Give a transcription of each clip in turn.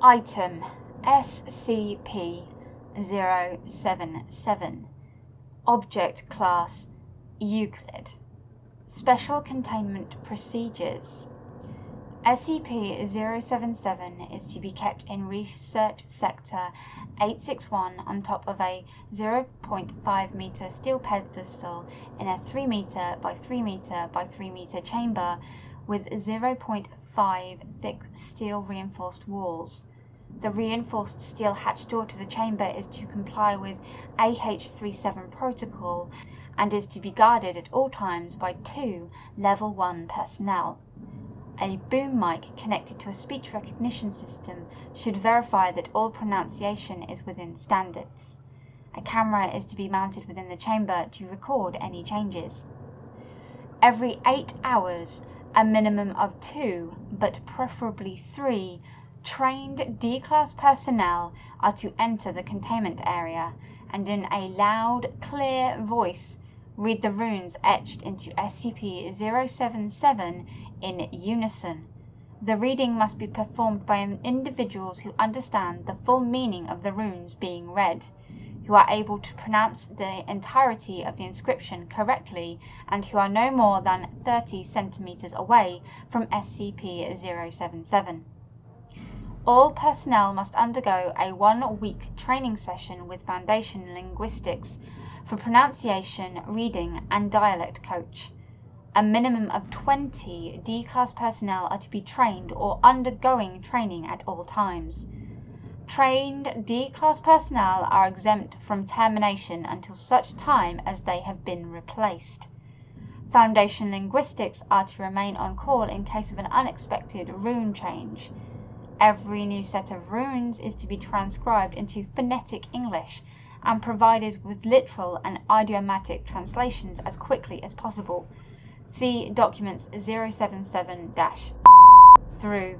Item SCP-077. Object Class Euclid. Special Containment Procedures. SCP-077 is to be kept in Research Sector 861 on top of a 0.5 meter steel pedestal in a 3 meter by 3 meter by 3 meter chamber with 0.5 thick steel reinforced walls. The reinforced steel hatch door to the chamber is to comply with AH-37 protocol and is to be guarded at all times by 2 Level 1 personnel. A boom mic connected to a speech recognition system should verify that all pronunciation is within standards. A camera is to be mounted within the chamber to record any changes. Every 8 hours, a minimum of 2, but preferably 3, trained D-Class personnel are to enter the containment area and in a loud, clear voice read the runes etched into SCP-077 in unison. The reading must be performed by individuals who understand the full meaning of the runes being read, who are able to pronounce the entirety of the inscription correctly, and who are no more than 30 centimeters away from SCP-077. All personnel must undergo a 1-week training session with Foundation Linguistics for pronunciation, reading, and dialect coach. A minimum of 20 D-Class personnel are to be trained or undergoing training at all times. Trained D-Class personnel are exempt from termination until such time as they have been replaced. Foundation Linguistics are to remain on call in case of an unexpected rune change. Every new set of runes is to be transcribed into phonetic English and provided with literal and idiomatic translations as quickly as possible. See documents 077- through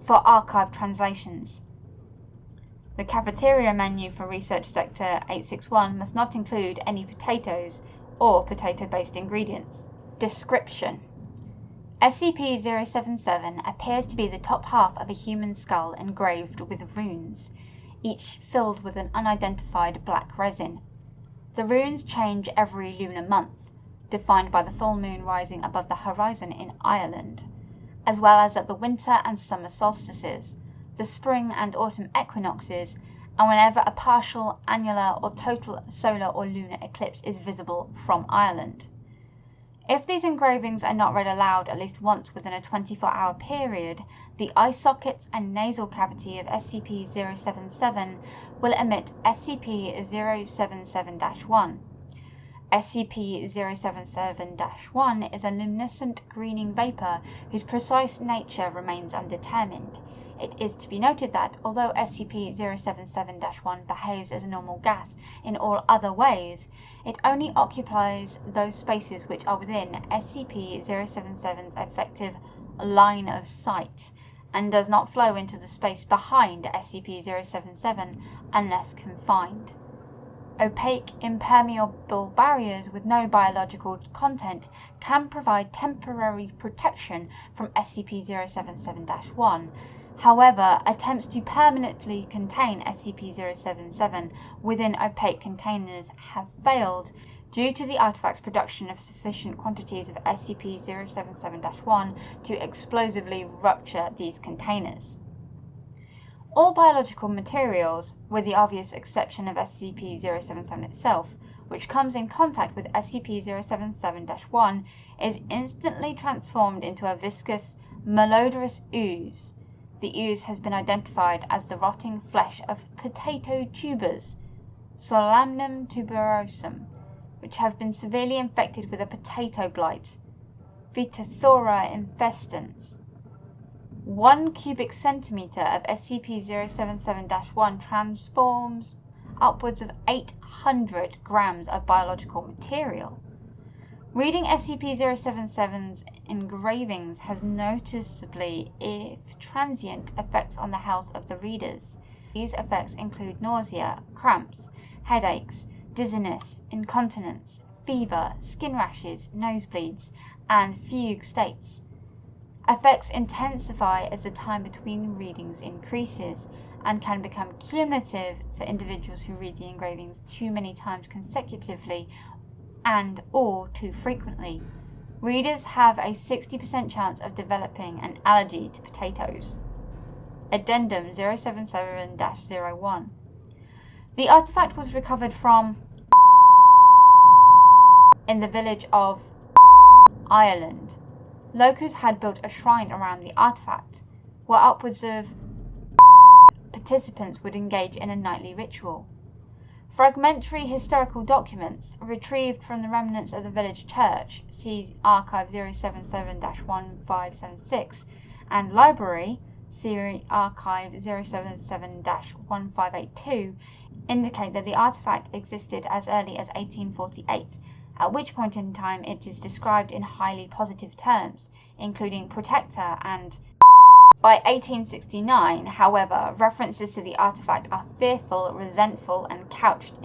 for archive translations. The cafeteria menu for Research Sector 861 must not include any potatoes or potato-based ingredients. Description: SCP-077 appears to be the top half of a human skull engraved with runes, each filled with an unidentified black resin. The runes change every lunar month, defined by the full moon rising above the horizon in Ireland, as well as at the winter and summer solstices, the spring and autumn equinoxes, and whenever a partial, annular, or total solar or lunar eclipse is visible from Ireland. If these engravings are not read aloud at least once within a 24-hour period, the eye sockets and nasal cavity of SCP-077 will emit SCP-077-1. SCP-077-1 is a luminescent greening vapor whose precise nature remains undetermined. It is to be noted that, although SCP-077-1 behaves as a normal gas in all other ways, it only occupies those spaces which are within SCP-077's effective line of sight, and does not flow into the space behind SCP-077 unless confined. Opaque, impermeable barriers with no biological content can provide temporary protection from SCP-077-1. However, attempts to permanently contain SCP-077 within opaque containers have failed due to the artifact's production of sufficient quantities of SCP-077-1 to explosively rupture these containers. All biological materials, with the obvious exception of SCP-077 itself, which comes in contact with SCP-077-1, is instantly transformed into a viscous, malodorous ooze. The ooze has been identified as the rotting flesh of potato tubers, Solanum tuberosum, which have been severely infected with a potato blight, Phytophthora infestans. 1 cubic centimeter of SCP-077-1 transforms upwards of 800 grams of biological material. Reading SCP-077's engravings has noticeably, if transient, effects on the health of the readers. These effects include nausea, cramps, headaches, dizziness, incontinence, fever, skin rashes, nosebleeds, and fugue states. Effects intensify as the time between readings increases and can become cumulative for individuals who read the engravings too many times consecutively and/or too frequently. Readers have a 60% chance of developing an allergy to potatoes. Addendum 077-01. The artifact was recovered from in the village of Ireland. Locals had built a shrine around the artifact, where upwards of participants would engage in a nightly ritual. Fragmentary historical documents retrieved from the remnants of the village church, see Archive 077-1576, and library, see Archive 077-1582, indicate that the artifact existed as early as 1848, at which point in time it is described in highly positive terms, including protector and. By 1869, however, references to the artifact are fearful, resentful, and couched